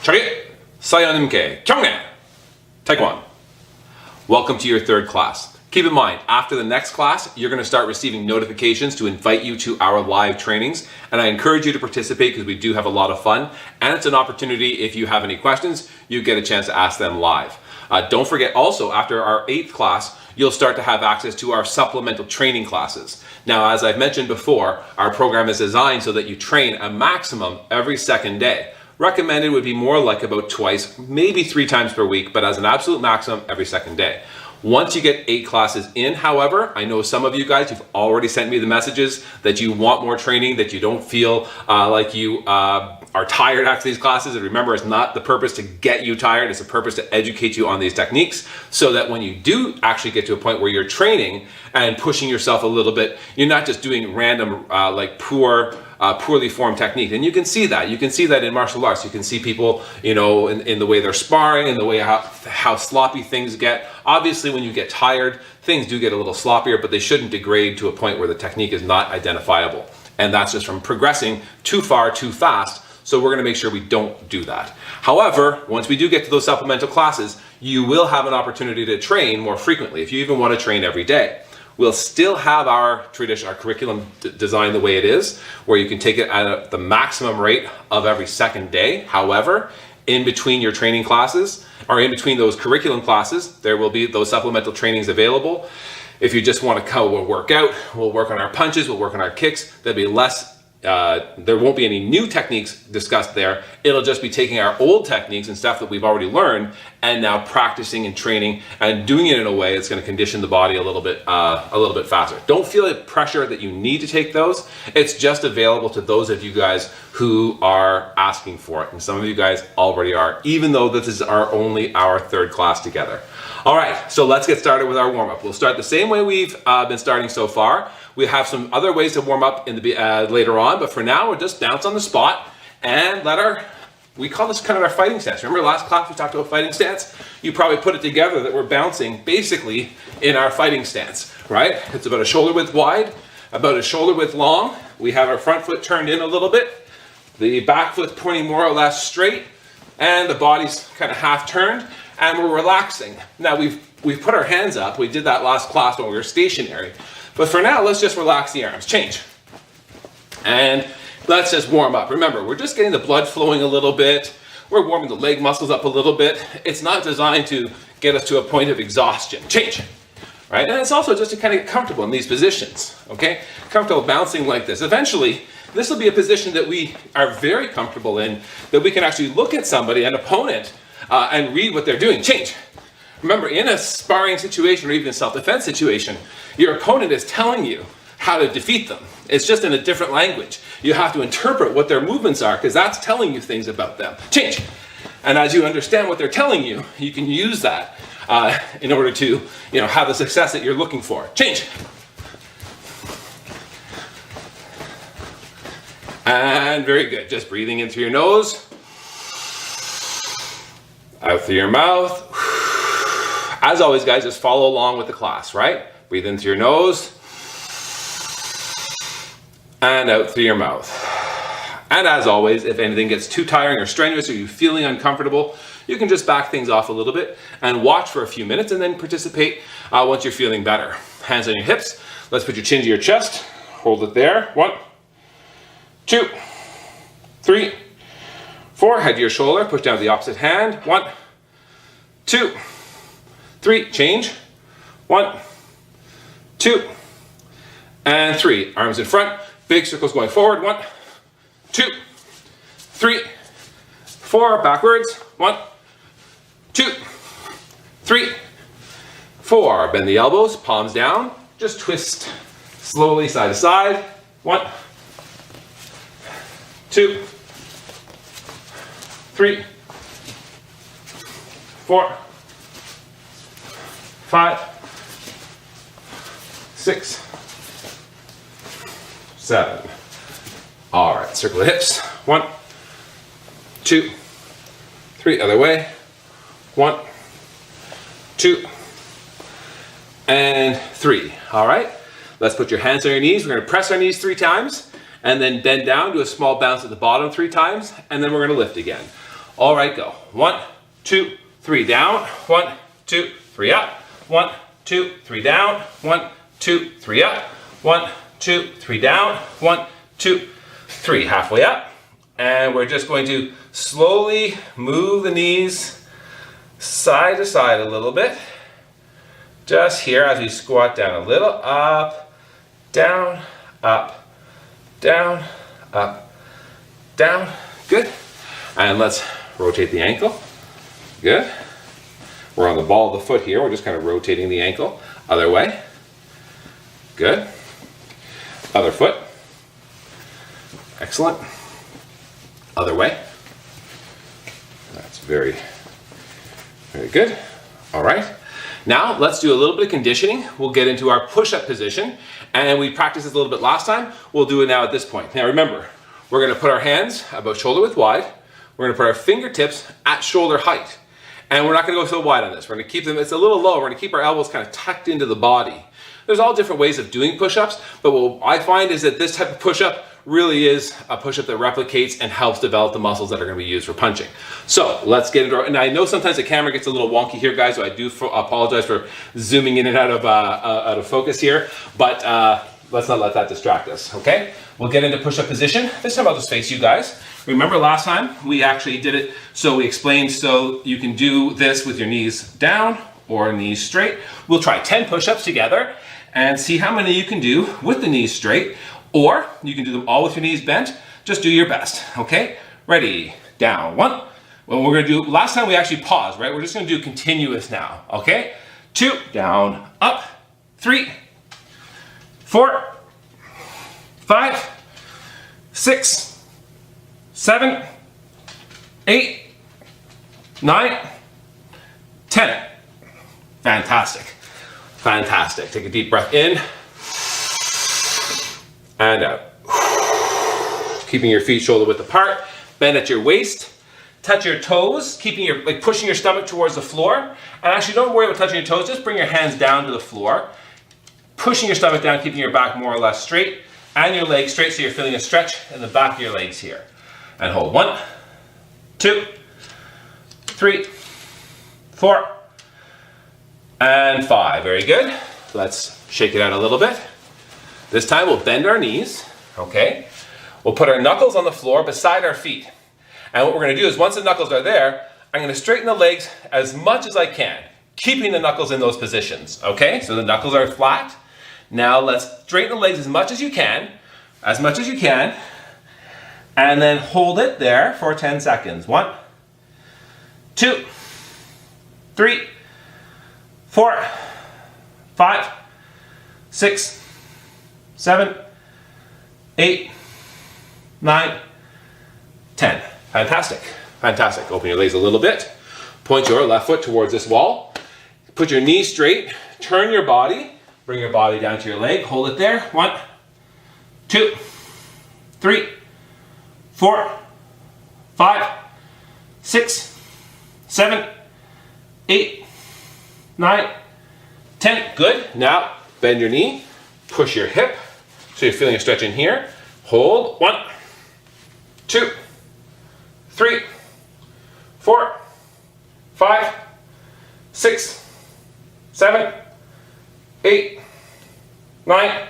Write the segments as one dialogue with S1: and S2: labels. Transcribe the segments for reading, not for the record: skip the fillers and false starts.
S1: Chage, Sayanimke, Kyungnae, Taekwondo. Welcome to your third class. Keep in mind, after the next class, you're going to start receiving notifications to invite you to our live trainings. And I encourage you to participate because we do have a lot of fun. And it's an opportunity, if you have any questions, you get a chance to ask them live. Don't forget also, after our 8th class, you'll start to have access to our supplemental training classes. Now, as I've mentioned before, our program is designed so that you train a maximum every second day. Recommended would be more like about twice, maybe 3 times per week, but as an absolute maximum, every second day. Once you get 8 classes in, however, I know some of you guys, you've already sent me the messages that you want more training, that you don't feel like you are tired after these classes. And remember, it's not the purpose to get you tired, it's the purpose to educate you on these techniques so that when you do actually get to a point where you're training and pushing yourself a little bit, you're not just doing random poorly formed technique. And you can see that. You can see that in martial arts. You can see people, you know, in the way they're sparring, in the way how sloppy things get. Obviously, when you get tired, things do get a little sloppier, but they shouldn't degrade to a point where the technique is not identifiable. And that's just from progressing too far, too fast. So we're gonna make sure we don't do that. However, once we do get to those supplemental classes, you will have an opportunity to train more frequently, if you even want to train every day. We'll still have our curriculum designed the way it is, where you can take it at the maximum rate of every second day. However, in between your training classes, or in between those curriculum classes, there will be those supplemental trainings available. If you just want to come, we'll work out, we'll work on our punches, we'll work on our kicks. There'll be less, there won't be any new techniques discussed there. It'll just be taking our old techniques and stuff that we've already learned and now practicing and training and doing it in a way that's going to condition the body a little bit faster. Don't feel the pressure that you need to take those. It's just available to those of you guys who are asking for it. And some of you guys already are, even though this is only our 3rd class together. All right, so let's get started with our warm-up. We'll start the same way we've been starting so far. We have some other ways to warm up in the later on, but for now, we'll just bounce on the spot and we call this kind of our fighting stance. Remember last class we talked about fighting stance? You probably put it together that we're bouncing basically in our fighting stance, right? It's about a shoulder width wide, about a shoulder width long. We have our front foot turned in a little bit, the back foot pointing more or less straight, and the body's kind of half turned, and we're relaxing. Now we've put our hands up. We did that last class when we were stationary. But for now, let's just relax the arms. Change. And let's just warm up. Remember, we're just getting the blood flowing a little bit. We're warming the leg muscles up a little bit. It's not designed to get us to a point of exhaustion. Change. Right? And it's also just to kind of get comfortable in these positions. Okay? Comfortable bouncing like this. Eventually, this will be a position that we are very comfortable in, that we can actually look at somebody, an opponent, and read what they're doing. Change. Remember, in a sparring situation or even a self-defense situation, your opponent is telling you how to defeat them. It's just in a different language. You have to interpret what their movements are because that's telling you things about them. Change. And as you understand what they're telling you, you can use that in order to, have the success that you're looking for. Change. And very good. Just breathing in through your nose, out through your mouth. As always, guys, just follow along with the class, right? Breathe in through your nose and out through your mouth. And as always, if anything gets too tiring or strenuous or you're feeling uncomfortable, you can just back things off a little bit and watch for a few minutes and then participate once you're feeling better. Hands on your hips. Let's put your chin to your chest. Hold it there. 1, 2, 3, 4. Head to your shoulder. Push down to the opposite hand. 1, 2, 3. Change. 1, 2, and 3. Arms in front. Big circles going forward. 1, 2, 3, 4. Backwards. 1, 2, 3, 4. Bend the elbows. Palms down. Just twist slowly side to side. 1, 2, 3, 4, 5, 6, 7. All right, circle the hips. 1, 2, 3. Other way. 1, 2, and 3. All right, let's put your hands on your knees. We're going to press our knees 3 times and then bend down, do a small bounce at the bottom 3 times, and then we're going to lift again. All right, go. 1, 2, 3 down. 1, 2, 3 up. 1, 2, 3 down. 1, 2, 3 up. 1, 2, 3 down. 1, 2, 3. Halfway up. And we're just going to slowly move the knees side to side a little bit. Just here as we squat down a little. Up, down, up, down, up, down. Good. And let's rotate the ankle. Good. We're on the ball of the foot here. We're just kind of rotating the ankle. Other way. Good. Other foot. Excellent. Other way. That's very, very good. All right. Now let's do a little bit of conditioning. We'll get into our push-up position, and we practiced this a little bit last time. We'll do it now at this point. Now remember, we're going to put our hands about shoulder width wide. We're going to put our fingertips at shoulder height, and we're not going to go so wide on this. We're going to keep them, it's a little low. We're going to keep our elbows kind of tucked into the body. There's all different ways of doing push-ups, but what I find is that this type of push-up really is a push-up that replicates and helps develop the muscles that are going to be used for punching. So let's get into it. And I know sometimes the camera gets a little wonky here, guys, so I do apologize for zooming in and out of focus here, but let's not let that distract us, okay? We'll get into push-up position. This time I'll just face you guys. Remember last time we actually did it, so we explained so you can do this with your knees down or knees straight. We'll try 10 push-ups together and see how many you can do with the knees straight, or you can do them all with your knees bent. Just do your best, okay? Ready, down, 1. Well, we're gonna do, last time we actually paused, right? We're just gonna do continuous now, okay? 2, down, up, 3, 4, 5, 6, 7, 8, 9, 10. Fantastic. Fantastic. Take a deep breath in and out. Keeping your feet shoulder width apart. Bend at your waist. Touch your toes, keeping your, like pushing your stomach towards the floor. And actually don't worry about touching your toes, just bring your hands down to the floor. Pushing your stomach down, keeping your back more or less straight and your legs straight so you're feeling a stretch in the back of your legs here. And hold 1, 2, 3, 4, and 5. Very good. Let's shake it out a little bit. This time we'll bend our knees, okay? We'll put our knuckles on the floor beside our feet. And what we're gonna do is once the knuckles are there, I'm gonna straighten the legs as much as I can, keeping the knuckles in those positions, okay? So the knuckles are flat. Now let's straighten the legs as much as you can, and then hold it there for 10 seconds. 1, 2, 3, 4, 5, 6, 7, 8, 9, 10. Fantastic, fantastic. Open your legs a little bit. Point your left foot towards this wall. Put your knees straight. Turn your body. Bring your body down to your leg. Hold it there. 1, 2, 3, 4, 5, 6, 7, 8, 9, 10. Good. Now bend your knee. Push your hip. So you're feeling a stretch in here. Hold. 1, 2, 3, 4, 5, 6, 7, 8, 9,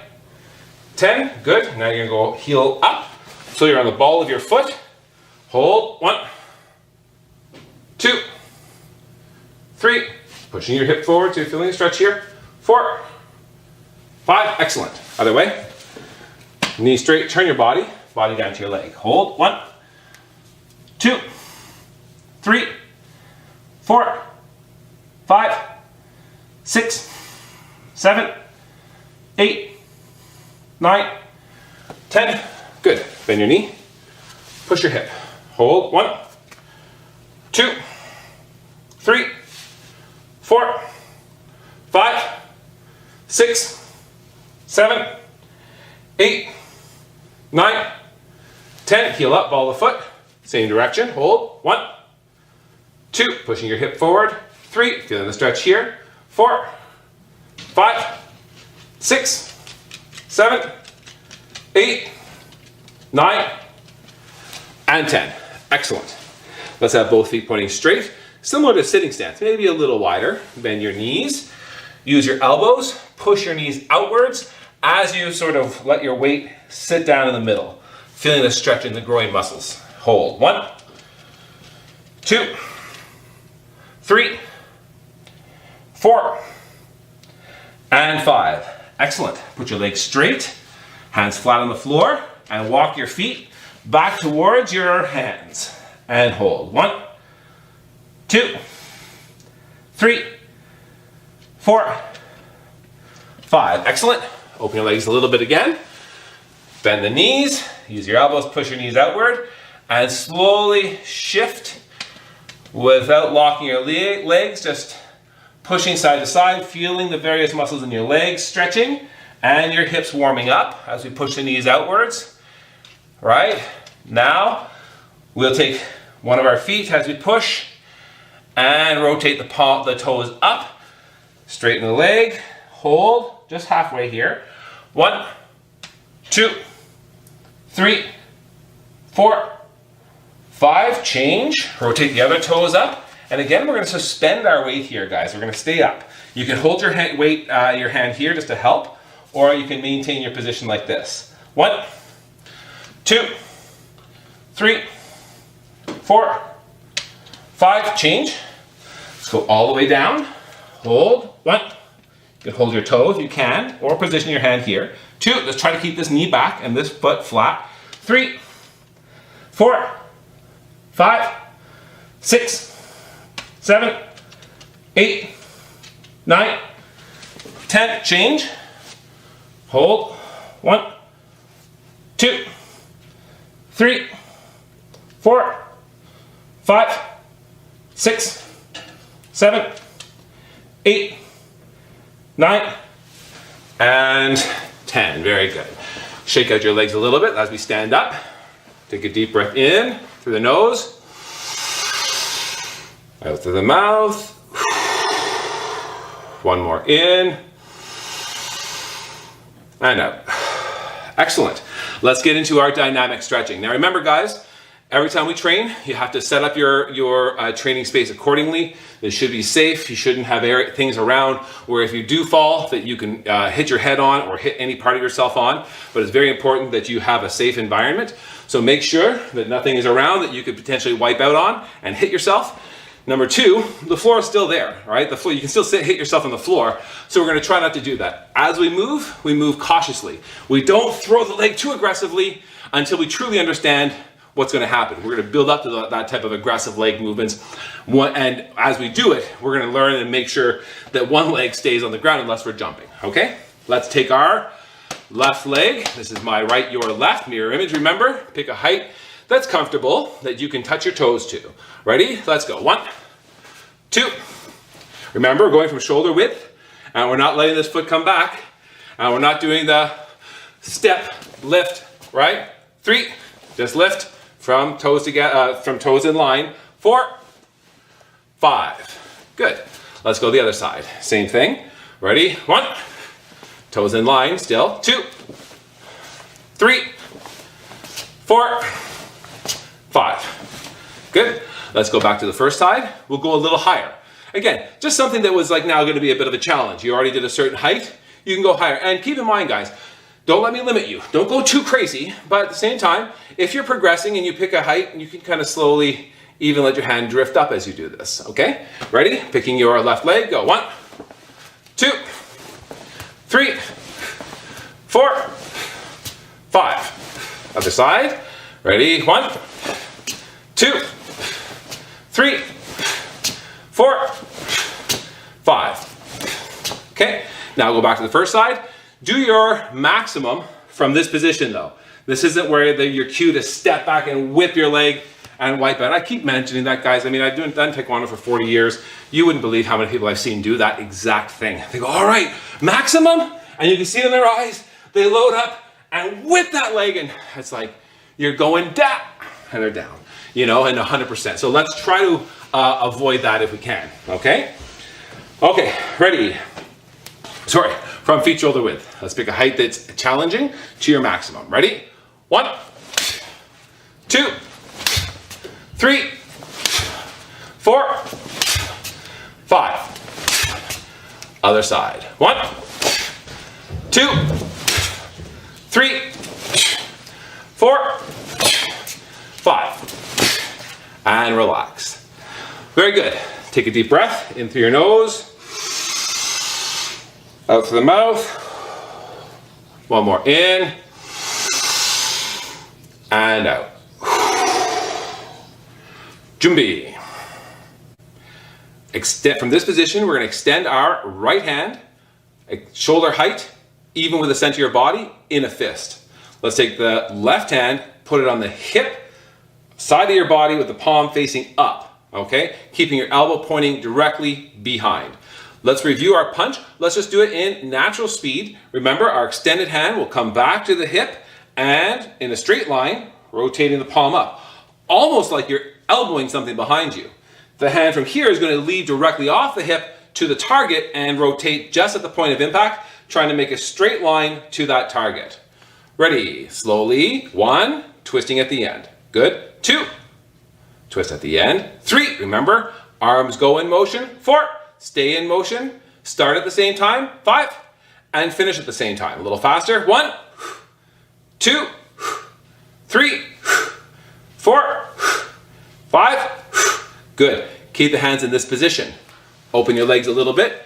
S1: 10. Good. Now you're going to go heel up. So you're on the ball of your foot. Hold. 1, 2, 3. Pushing your hip forward so you're feeling a stretch here. 4, 5. Excellent. Other way. Knee straight. Turn your body. Body down to your leg. Hold. 1, 2, 3, 4, 5, 6, 7, 8, 9, 10. Good. Bend your knee. Push your hip. Hold. 1, 2, 3, 4, 5, 6, 7, 8, 9, 10. Heel up, ball of foot. Same direction. Hold. 1, 2. Pushing your hip forward. 3. Feeling the stretch here. 4, 5, 6, 7, 8, 9, and 10. Excellent. Let's have both feet pointing straight, similar to sitting stance, maybe a little wider. Bend your knees, use your elbows, push your knees outwards as you sort of let your weight sit down in the middle, feeling the stretch in the groin muscles. Hold. 1, 2, 3, 4, and 5. Excellent. Put your legs straight, hands flat on the floor, and walk your feet back towards your hands. And hold. 1, 2, 3, 4, 5. Excellent. Open your legs a little bit again. Bend the knees. Use your elbows, push your knees outward, and slowly shift without locking your legs, just pushing side to side, feeling the various muscles in your legs stretching, and your hips warming up as we push the knees outwards. Right? Now, we'll take one of our feet as we push, and rotate the toes up, straighten the leg, hold, just halfway here. 1, 2, 3, 4, 5, change, rotate the other toes up, and again we're going to suspend our weight here, guys. We're going to stay up. You can hold your hand here just to help, or you can maintain your position like this. 1, 2, 3, 4, 5, change. Let's go all the way down. Hold. 1. You can hold your toe if you can, or position your hand here. 2, let's try to keep this knee back and this foot flat. 3, 4, 5, 6, 7, 8, 9, 10, change. Hold. 1, 2, 3, 4, 5, 6, 7, 8, 9, and 10. Very good. Shake out your legs a little bit as we stand up. Take a deep breath in through the nose, out through the mouth. One more in and out. Excellent. Let's get into our dynamic stretching. Now remember, guys, every time we train, you have to set up your training space accordingly. It should be safe. You shouldn't have things around where if you do fall that you can hit your head on or hit any part of yourself on. But it's very important that you have a safe environment. So make sure that nothing is around that you could potentially wipe out on and hit yourself. Number 2, the floor is still there, right? The floor, you can still hit yourself on the floor. So we're going to try not to do that. As we move cautiously. We don't throw the leg too aggressively until we truly understand what's going to happen. We're going to build up to that type of aggressive leg movements. And as we do it, we're going to learn and make sure that one leg stays on the ground unless we're jumping, okay? Let's take our left leg. This is my right, your left, mirror image. Remember, pick a height that's comfortable that you can touch your toes to. Ready? Let's go. 1, 2. Remember, we're going from shoulder width, and we're not letting this foot come back, and we're not doing the step lift, right? 3. Just lift from toes together, from toes in line. 4, 5. Good. Let's go the other side. Same thing. Ready? 1. Toes in line still. 2, 3, 4, 5. Good. Let's go back to the first side. We'll go a little higher. Again, just something that was like now going to be a bit of a challenge. You already did a certain height. You can go higher. And keep in mind, guys, don't let me limit you. Don't go too crazy. But at the same time, if you're progressing and you pick a height, you can kind of slowly even let your hand drift up as you do this. Okay? Ready? Picking your left leg. Go. 1, 2, 3, 4, 5. Other side. Ready? 1, 2, 3, 4, 5. Okay, now go back to the first side. Do your maximum from this position though. This isn't where your cue to step back and whip your leg and wipe out. I keep mentioning that, guys. I mean, I've done Taekwondo for 40 years. You wouldn't believe how many people I've seen do that exact thing. They go, all right, maximum, and you can see it in their eyes. They load up and whip that leg, and it's like, you're going down, and they're down, you know, and 100%. So let's try to avoid that if we can, okay? Okay, ready? Sorry, from feet shoulder width. Let's pick a height that's challenging to your maximum. Ready? 1, 2, 3, 4, 5. Other side. 1, 2, 3, 4, 5. And relax. Very good. Take a deep breath in through your nose, out through the mouth. One more in and out. Jumbi. Extend from this position. We're going to extend our right hand, shoulder height, even with the center of your body, in a fist. Let's take the left hand, put it on the hip, side of your body with the palm facing up, okay? Keeping your elbow pointing directly behind. Let's review our punch. Let's just do it in natural speed. Remember, our extended hand will come back to the hip and in a straight line, rotating the palm up. Almost like you're elbowing something behind you. The hand from here is going to lead directly off the hip to the target and rotate just at the point of impact, trying to make a straight line to that target. Ready? Slowly. 1, twisting at the end. Good. 2, twist at the end. 3, remember, arms go in motion. 4, stay in motion. Start at the same time. 5, and finish at the same time. A little faster. 1, 2, 3, 4, 5. Good. Keep the hands in this position. Open your legs a little bit.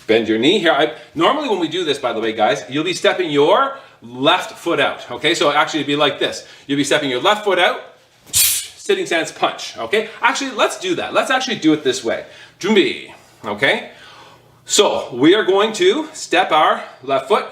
S1: Bend your knee here. Normally when we do this, by the way, guys, you'll be stepping your left foot out. Okay, so actually it'd be like this. You'll be stepping your left foot out, sitting stance punch. Okay, actually let's do that. Let's actually do it this way. Jumbi. Okay, so we are going to step our left foot.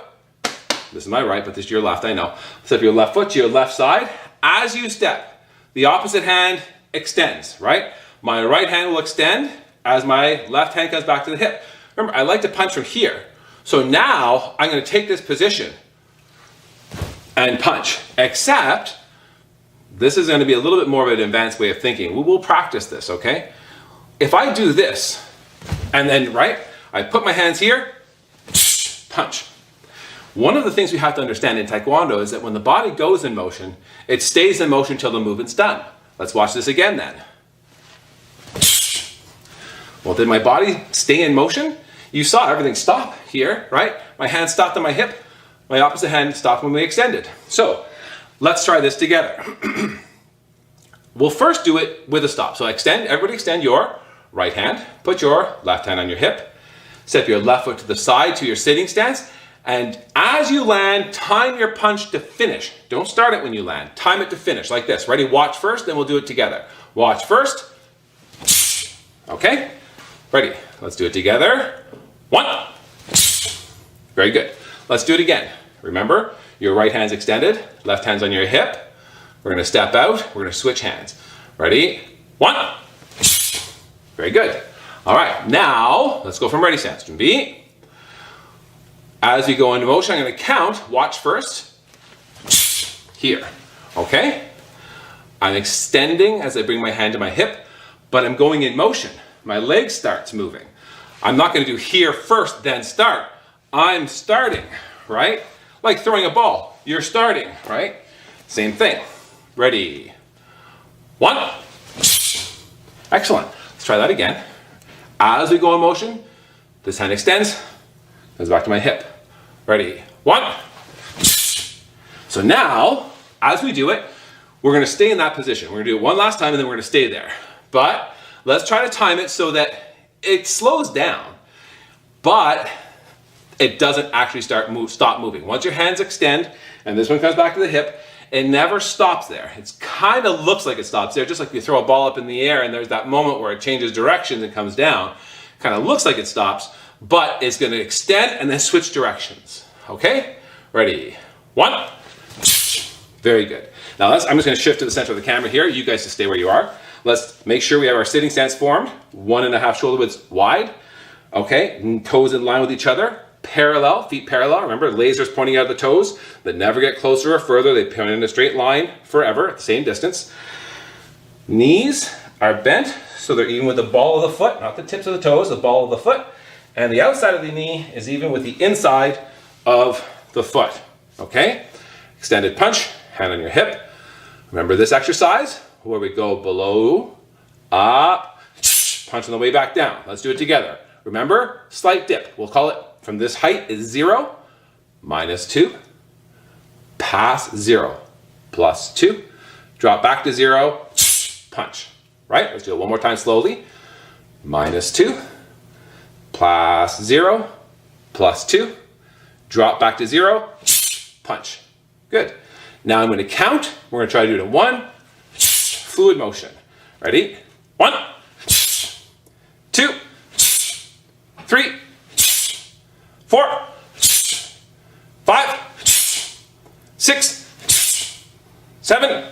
S1: This is my right, but this is your left, I know. Step your left foot to your left side. As you step, the opposite hand extends, right? My right hand will extend as my left hand comes back to the hip. Remember, I like to punch from here. So now I'm going to take this position and punch, except this is going to be a little bit more of an advanced way of thinking. We will practice this, okay? If I do this, and then, right, I put my hands here, punch. One of the things we have to understand in Taekwondo is that when the body goes in motion, it stays in motion till the movement's done. Let's watch this again then. Well, did my body stay in motion? You saw everything stop here, right? My hand stopped on my hip. My opposite hand stopped when we extended. So let's try this together. We'll first do it with a stop. So everybody extend your right hand. Put your left hand on your hip. Step your left foot to the side to your sitting stance. And as you land, time your punch to finish. Don't start it when you land. Time it to finish, like this. Ready? Watch first, then we'll do it together. Watch first. Okay? Ready? Let's do it together. 1. Very good. Let's do it again. Remember, your right hand's extended, left hand's on your hip. We're going to step out. We're going to switch hands. Ready? 1. Very good. All right. Now, let's go from ready stance. Jumbi. As we go into motion, I'm going to count. Watch first. Here. Okay? I'm extending as I bring my hand to my hip, but I'm going in motion. My leg starts moving. I'm not going to do here first, then start. I'm starting, right? Like throwing a ball. You're starting, right? Same thing. Ready? 1. Excellent. Let's try that again. As we go in motion, this hand extends, goes back to my hip. Ready? 1. So now, as we do it, we're going to stay in that position. We're going to do it one last time and then we're going to stay there. But let's try to time it so that it slows down, but it doesn't actually stop moving. Once your hands extend and this one comes back to the hip, it never stops there. It kind of looks like it stops there, just like you throw a ball up in the air and there's that moment where it changes directions and comes down. Kind of looks like it stops, but it's going to extend and then switch directions. Okay? Ready? 1. Very good. Now I'm just going to shift to the center of the camera here. You guys just stay where you are. Let's make sure we have our sitting stance formed, 1.5 shoulder widths wide. Okay, toes in line with each other, parallel, feet parallel. Remember, lasers pointing out of the toes that never get closer or further. They point in a straight line forever at the same distance. Knees are bent so they're even with the ball of the foot, not the tips of the toes, the ball of the foot. And the outside of the knee is even with the inside of the foot. Okay, extended punch, hand on your hip. Remember this exercise where we go below, up, punch on the way back down. Let's do it together. Remember, slight dip. We'll call it from this height is 0, -2, pass 0, +2, drop back to 0, punch. Right? Let's do it one more time slowly. -2, plus 0, +2, drop back to 0, punch. Good. Now I'm going to count. We're going to try to do it in 1, fluid motion. Ready? 1, 2, 3, 4, 5, 6, 7,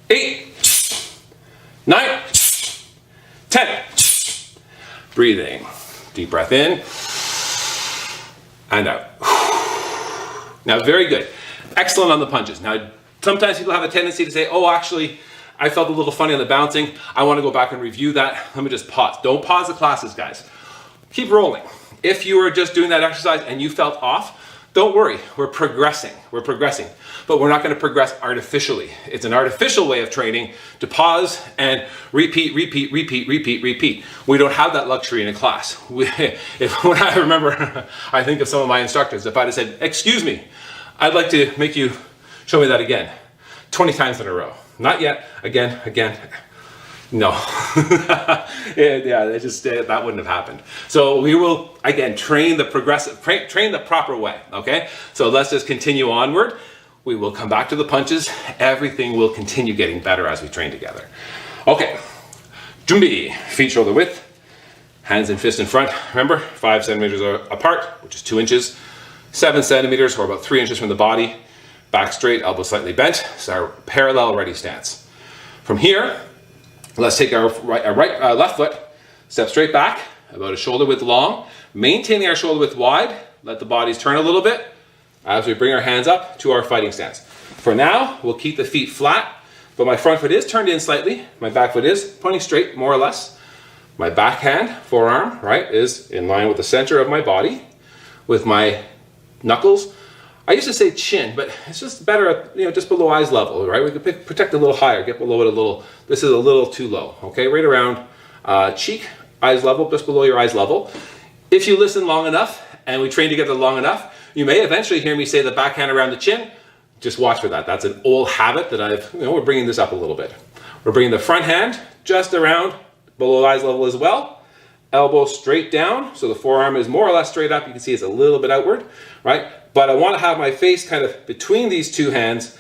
S1: 8, 9, 10. Breathing. Deep breath in and out. Now, very good. Excellent on the punches. Now, sometimes people have a tendency to say, oh, actually, I felt a little funny on the bouncing. I want to go back and review that. Let me just pause. Don't pause the classes, guys. Keep rolling. If you were just doing that exercise and you felt off, don't worry. We're progressing. We're progressing. But we're not going to progress artificially. It's an artificial way of training to pause and repeat, repeat, repeat, repeat, repeat. We don't have that luxury in a class. When I remember, I think of some of my instructors, if I'd have said, excuse me, I'd like to make you show me that again, 20 times in a row. Not yet, again, again. No, yeah, that wouldn't have happened. So we will, again, train the proper way, okay? So let's just continue onward. We will come back to the punches. Everything will continue getting better as we train together. Okay, Jumbi, feet shoulder width, hands and fists in front. Remember, 5 centimeters apart, which is 2 inches, 7 centimeters, or about 3 inches from the body. Back straight, elbow slightly bent. So our parallel ready stance. From here, let's take our left foot, step straight back, about a shoulder width long, maintaining our shoulder width wide. Let the bodies turn a little bit as we bring our hands up to our fighting stance. For now, we'll keep the feet flat, but my front foot is turned in slightly. My back foot is pointing straight, more or less. My backhand, forearm, right, is in line with the center of my body, with my knuckles. I used to say chin, but it's just better, just below eyes level, right? We could protect a little higher, get below it a little. This is a little too low, okay? Right around cheek, eyes level, just below your eyes level. If you listen long enough, and we train together long enough, you may eventually hear me say the backhand around the chin. Just watch for that. That's an old habit that we're bringing this up a little bit. We're bringing the front hand just around below eyes level as well. Elbow straight down, so the forearm is more or less straight up. You can see it's a little bit outward, right? But I want to have my face kind of between these two hands,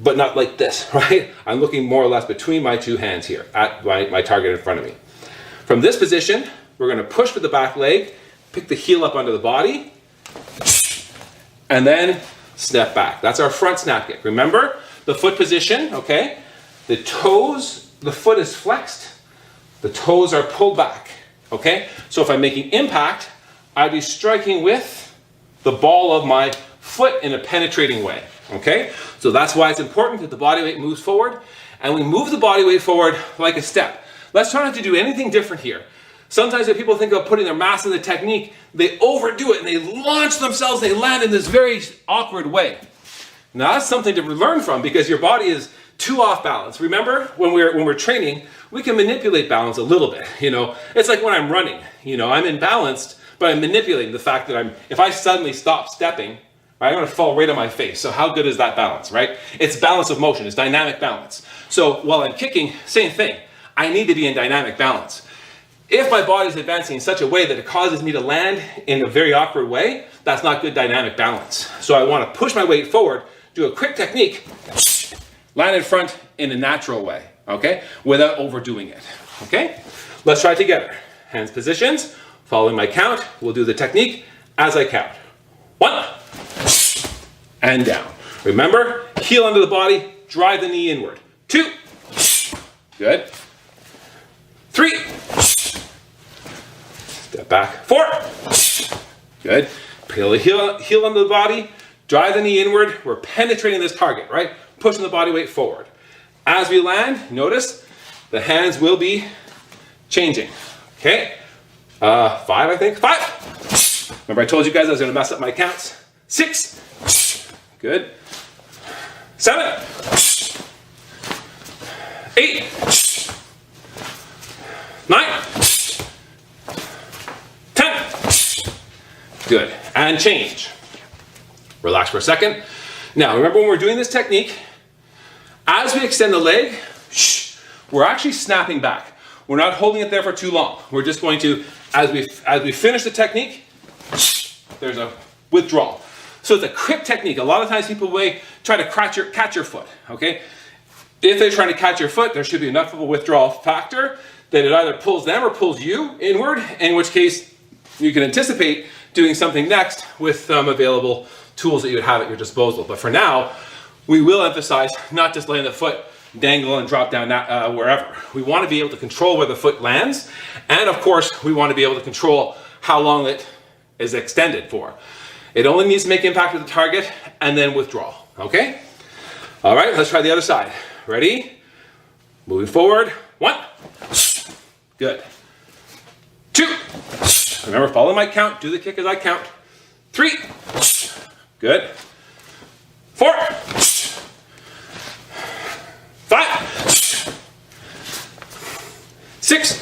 S1: but not like this, right? I'm looking more or less between my two hands here at my target in front of me. From this position, we're going to push with the back leg, pick the heel up under the body, and then snap back. That's our front snap kick. Remember the foot position, okay? The toes, the foot is flexed, the toes are pulled back, okay? So if I'm making impact, I'd be striking with the ball of my foot in a penetrating way, okay? So that's why it's important that the body weight moves forward, and we move the body weight forward like a step. Let's try not to do anything different here. Sometimes when people think of putting their mass in the technique, they overdo it and they launch themselves, they land in this very awkward way. Now that's something to learn from because your body is too off balance. Remember, when we're training, we can manipulate balance a little bit. It's like when I'm running, I'm imbalanced, but I'm manipulating the fact that if I suddenly stop stepping, I'm going to fall right on my face. So how good is that balance, right? It's balance of motion, it's dynamic balance. So while I'm kicking, same thing. I need to be in dynamic balance. If my body is advancing in such a way that it causes me to land in a very awkward way, that's not good dynamic balance. So I want to push my weight forward, do a quick technique, land in front in a natural way, okay? Without overdoing it, okay? Let's try it together. Hands positions, following my count, we'll do the technique as I count. 1, and down. Remember, heel under the body, drive the knee inward. 2, good. 3, step back. 4, good. Peel the heel under the body, drive the knee inward. We're penetrating this target, right? Pushing the body weight forward. As we land, notice the hands will be changing, okay? 5, I think. 5. Remember I told you guys I was going to mess up my counts. 6. Good. 7. 8. 9. Good. And change. Relax for a second. Now, remember when we're doing this technique, as we extend the leg, we're actually snapping back. We're not holding it there for too long. We're just going to, as we finish the technique, there's a withdrawal. So it's a quick technique. A lot of times people try to catch your foot, okay? If they're trying to catch your foot, there should be enough of a withdrawal factor that it either pulls them or pulls you inward, in which case you can anticipate doing something next with some available tools that you would have at your disposal. But for now, we will emphasize not just letting the foot dangle and drop down wherever. We want to be able to control where the foot lands, and of course, we want to be able to control how long it is extended for. It only needs to make impact with the target and then withdraw, okay? All right, let's try the other side. Ready? Moving forward. 1. Good. 2. Remember, follow my count. Do the kick as I count. 3. Good. 4. 5. 6.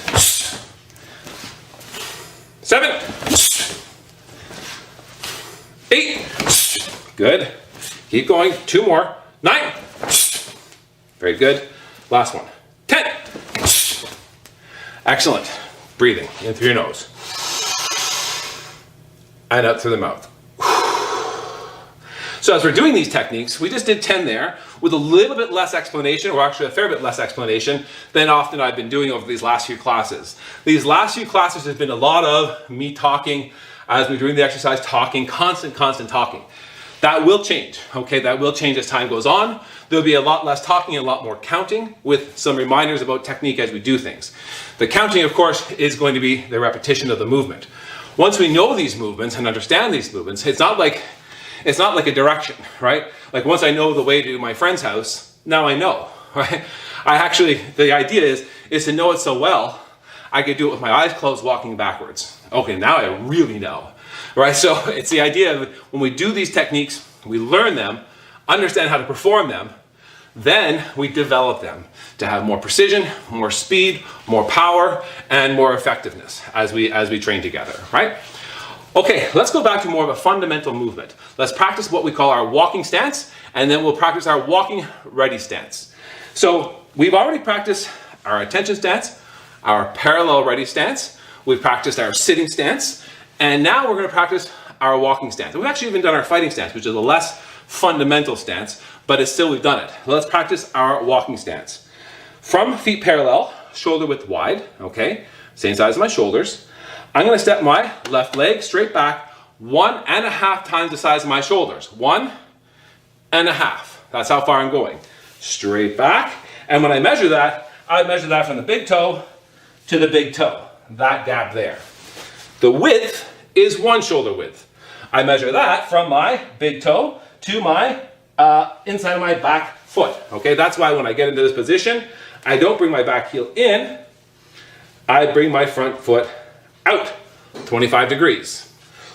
S1: 7. 8. Good. Keep going. 2 more. 9. Very good. Last one. 10. Excellent. Breathing in through your nose. And out through the mouth. So as we're doing these techniques, we just did 10 there with a little bit less explanation, or actually a fair bit less explanation than often I've been doing over these last few classes. These last few classes have been a lot of me talking as we're doing the exercise, talking, constant talking. That will change, okay? That will change as time goes on. There'll be a lot less talking and a lot more counting with some reminders about technique as we do things. The counting, of course, is going to be the repetition of the movement. Once we know these movements and understand these movements, it's not like a direction, right? Like once I know the way to my friend's house, now I know, right? The idea is to know it so well, I could do it with my eyes closed walking backwards. Okay, now I really know, right? So it's the idea of when we do these techniques, we learn them, understand how to perform them, then we develop them to have more precision, more speed, more power, and more effectiveness as we train together, right? Okay, let's go back to more of a fundamental movement. Let's practice what we call our walking stance, and then we'll practice our walking ready stance. So we've already practiced our attention stance, our parallel ready stance, we've practiced our sitting stance, and now we're going to practice our walking stance. We've actually even done our fighting stance, which is a less fundamental stance, but it's still, we've done it. Let's practice our walking stance. From feet parallel, shoulder width wide, okay? Same size as my shoulders. I'm going to step my left leg straight back 1.5 times the size of my shoulders. 1.5. That's how far I'm going. Straight back. And when I measure that from the big toe to the big toe. That gap there. The width is 1 shoulder width. I measure that from my big toe to my inside of my back foot. Okay, that's why when I get into this position, I don't bring my back heel in. I bring my front foot out 25 degrees.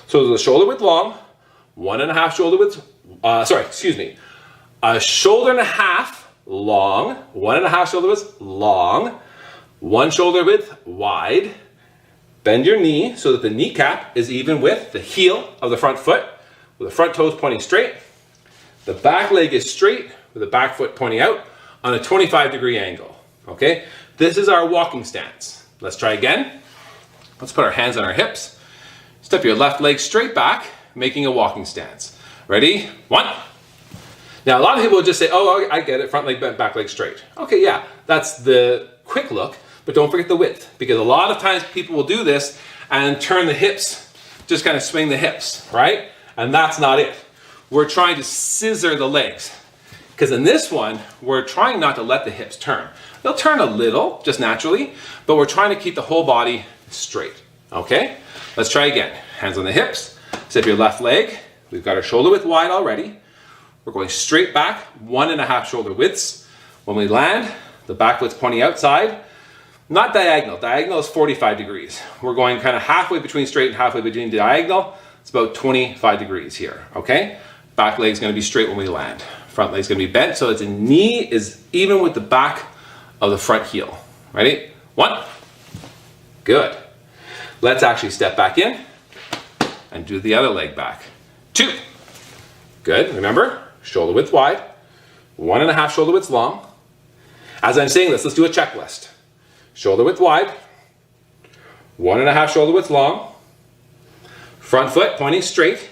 S1: So the shoulder width long, 1.5 shoulder width, a shoulder and a half long, 1.5 shoulder width long, 1 shoulder width wide. Bend your knee so that the kneecap is even with the heel of the front foot, with the front toes pointing straight. The back leg is straight with the back foot pointing out on a 25-degree angle. Okay, this is our walking stance. Let's try again. Let's put our hands on our hips. Step your left leg straight back, making a walking stance. Ready? 1. Now, a lot of people will just say, oh, I get it, front leg bent, back leg straight. Okay, yeah, that's the quick look, but don't forget the width, because a lot of times people will do this and turn the hips, just kind of swing the hips, right? And that's not it. We're trying to scissor the legs, because in this one, we're trying not to let the hips turn. They'll turn a little, just naturally, but we're trying to keep the whole body straight, okay? Let's try again. Hands on the hips, step your left leg. We've got our shoulder width wide already. We're going straight back, 1.5 shoulder widths. When we land, the back foot's pointing outside, not diagonal. Diagonal is 45 degrees. We're going kind of halfway between straight and halfway between diagonal. It's about 25 degrees here, okay? Back leg's gonna be straight when we land. Front leg's gonna be bent, so the knee is even with the back of the front heel. Ready? 1. Good. Let's actually step back in and do the other leg back. 2. Good. Remember, shoulder width wide, 1.5 shoulder widths long. As I'm saying this, let's do a checklist. Shoulder width wide, 1.5 shoulder widths long, front foot pointing straight,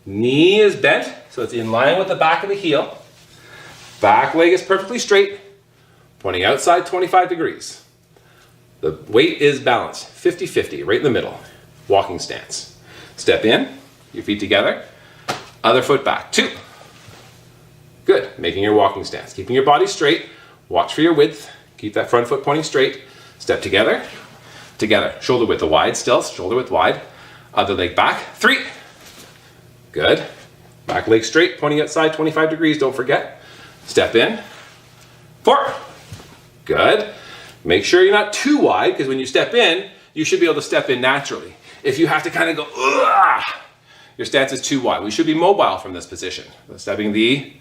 S1: knee is bent, so it's in line with the back of the heel. Back leg is perfectly straight, pointing outside 25 degrees. The weight is balanced, 50-50, right in the middle. Walking stance. Step in, your feet together, other foot back. 2. Good, making your walking stance. Keeping your body straight, watch for your width, keep that front foot pointing straight. Step together, together. Shoulder width wide still, shoulder width wide. Other leg back. 3. Good. Back leg straight, pointing outside 25 degrees, don't forget. Step in. 4. Good. Make sure you're not too wide, because when you step in, you should be able to step in naturally. If you have to kind of go, ugh, your stance is too wide. We should be mobile from this position. Stepping the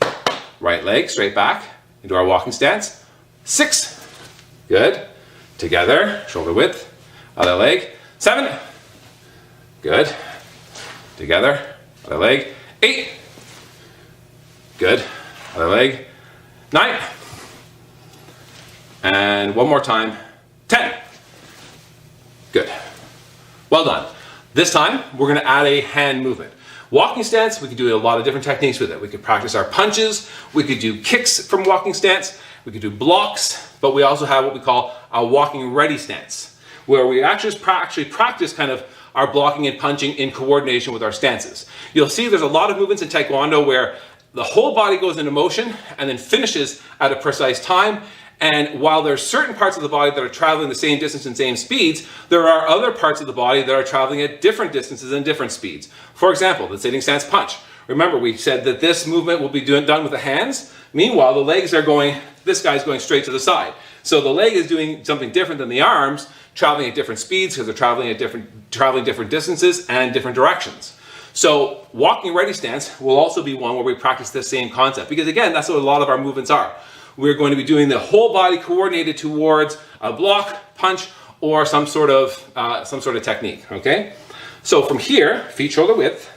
S1: right leg straight back into our walking stance. 6. Good. Together, shoulder width, other leg. 7. Good. Together, other leg. 8. Good. Other leg. 9. And one more time. 10. Good. Well done. This time, we're going to add a hand movement. Walking stance, we could do a lot of different techniques with it. We could practice our punches. We could do kicks from walking stance. We could do blocks. But we also have what we call a walking ready stance, where we actually practice kind of our blocking and punching in coordination with our stances. You'll see there's a lot of movements in Taekwondo where the whole body goes into motion and then finishes at a precise time. And while there's certain parts of the body that are traveling the same distance and same speeds, there are other parts of the body that are traveling at different distances and different speeds. For example, the sitting stance punch. Remember, we said that this movement will be done with the hands. Meanwhile, the legs are going, this guy's going straight to the side. So the leg is doing something different than the arms, traveling at different speeds because they're traveling different distances and different directions. So walking ready stance will also be one where we practice this same concept, because again, that's what a lot of our movements are. We're going to be doing the whole body coordinated towards a block, punch, or some sort of technique, okay? So from here, feet shoulder width,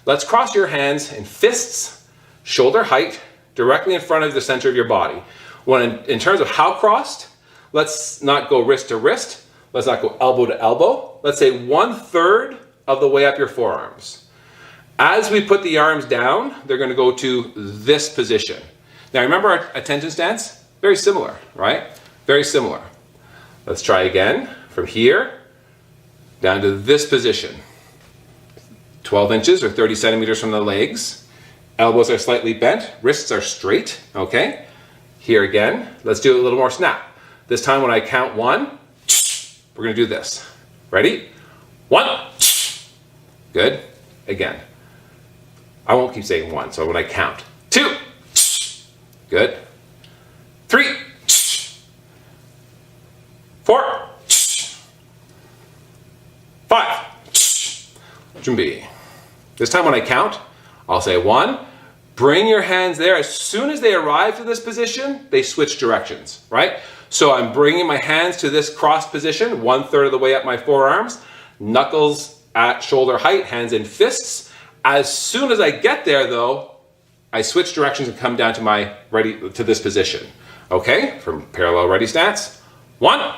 S1: let's cross your hands in fists, shoulder height, directly in front of the center of your body. In terms of how crossed, let's not go wrist to wrist, let's not go elbow to elbow, let's say 1/3 of the way up your forearms. As we put the arms down, they're going to go to this position. Now remember our attention stance? Very similar, right? Very similar. Let's try again. From here, down to this position. 12 inches or 30 centimeters from the legs. Elbows are slightly bent, wrists are straight, okay? Here again, let's do a little more snap. This time when I count 1, we're gonna do this. Ready? 1, good. Again. I won't keep saying 1, so when I count. 2, good. 3, 4, 5, Jumbi. This time when I count, I'll say 1. Bring your hands there. As soon as they arrive to this position, they switch directions, right? So I'm bringing my hands to this cross position, 1/3 of the way up my forearms, knuckles at shoulder height, hands in fists. As soon as I get there though, I switch directions and come down to this position. Okay, from parallel ready stance. 1,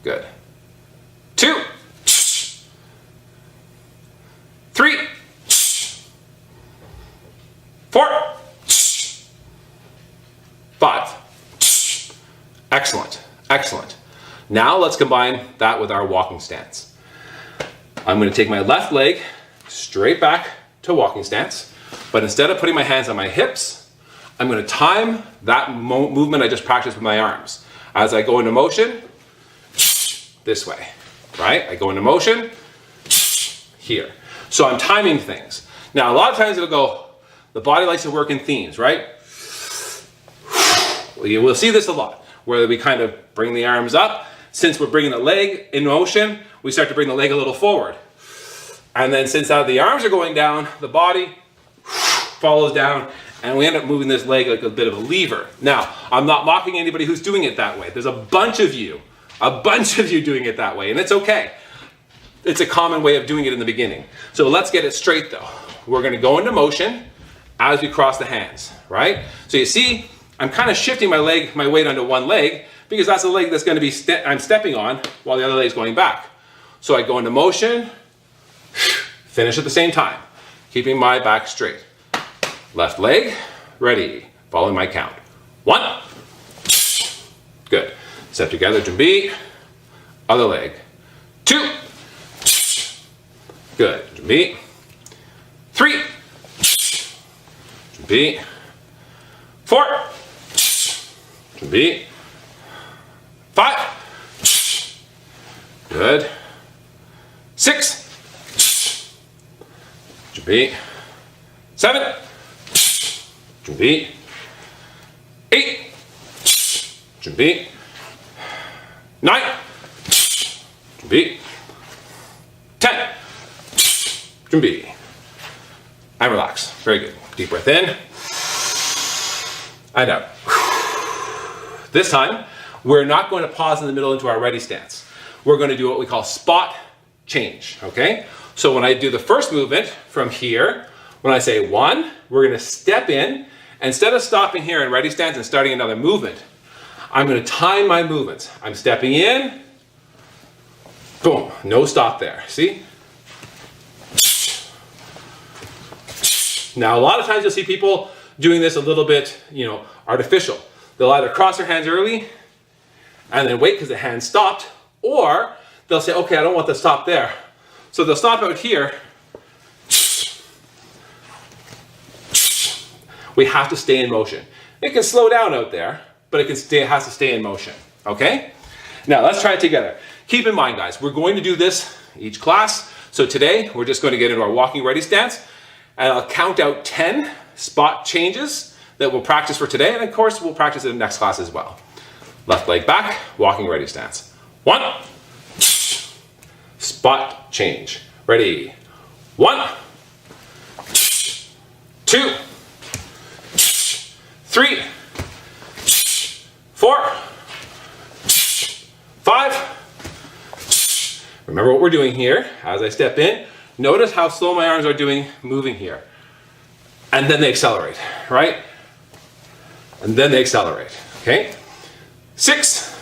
S1: good. 2, 3, 4, 5. Excellent, excellent. Now let's combine that with our walking stance. I'm going to take my left leg straight back to walking stance, but instead of putting my hands on my hips, I'm going to time that movement I just practiced with my arms. As I go into motion, this way, right? I go into motion, here. So I'm timing things. Now a lot of times it'll go, the body likes to work in themes, right? You will see this a lot, where we kind of bring the arms up. Since we're bringing the leg in motion, we start to bring the leg a little forward. And then since the arms are going down, the body follows down, and we end up moving this leg like a bit of a lever. Now, I'm not mocking anybody who's doing it that way. There's a bunch of you doing it that way, and it's okay. it's a common way of doing it in the beginning. So let's get it straight though. We're gonna go into motion as we cross the hands, right? So you see, I'm kind of shifting my weight onto one leg because that's the leg that's gonna be, I'm stepping on while the other leg's going back. So I go into motion, finish at the same time, keeping my back straight. Left leg, ready, following my count. 1, good. Step together, jumbi, other leg. 2, good, jumbi. 3, jumbi. 4, jumbi. 5, good. 6, jumbi. 7, jumbi. 8, jumbi. 9, jumbi. 10, jumbi. And relax. Very good. Deep breath in and out. This time, we're not going to pause in the middle into our ready stance. We're going to do what we call spot change, okay? So when I do the first movement from here, when I say 1, we're going to step in. Instead of stopping here in ready stance and starting another movement, I'm going to time my movements. I'm stepping in, boom, no stop there, see? Now, a lot of times you'll see people doing this a little bit, artificial. They'll either cross their hands early and then wait because the hand stopped, or they'll say, okay, I don't want the stop there. So they'll stop out here. We have to stay in motion. It can slow down out there, but it has to stay in motion, okay? Now, let's try it together. Keep in mind, guys, we're going to do this each class. So today, we're just going to get into our walking ready stance, and I'll count out 10 spot changes that we'll practice for today, and of course, we'll practice it in the next class as well. Left leg back, walking ready stance. 1, spot change. Ready? 1, 2, 3, 4, 5. Remember what we're doing here. As I step in, notice how slow my arms are moving here. And then they accelerate, right? And then they accelerate, okay? 6,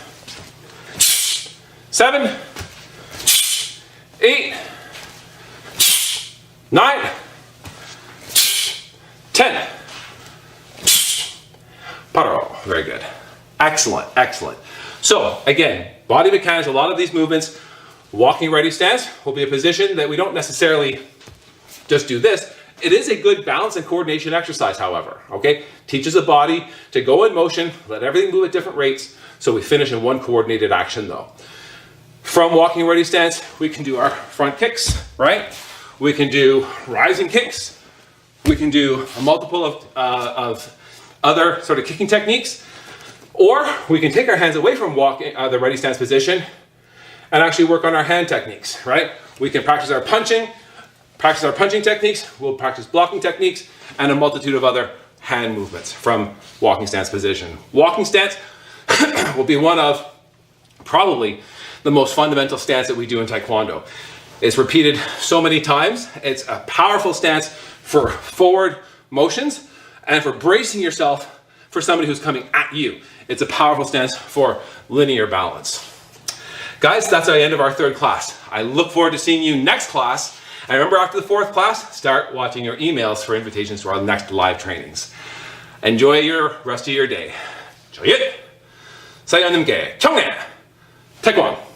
S1: 7, 8, 9, 10. Paro. Very good. Excellent, excellent. So again, body mechanics, a lot of these movements, walking ready stance will be a position that we don't necessarily just do this. It is a good balance and coordination exercise, however, okay? Teaches the body to go in motion, let everything move at different rates, so we finish in one coordinated action though. From walking ready stance, we can do our front kicks, right? We can do rising kicks. We can do a multiple of other sort of kicking techniques, or we can take our hands away from walking the ready stance position and actually work on our hand techniques, right? We can practice our punching techniques, we'll practice blocking techniques, and a multitude of other hand movements from walking stance position. Walking stance will be one of probably the most fundamental stance that we do in Taekwondo. It's repeated so many times. It's a powerful stance for forward motions and for bracing yourself for somebody who's coming at you. It's a powerful stance for linear balance. Guys, that's the end of our third class. I look forward to seeing you next class. And remember, after the fourth class, start watching your emails for invitations to our next live trainings. Enjoy your rest of your day. 저희 사연님께 경례! 태권!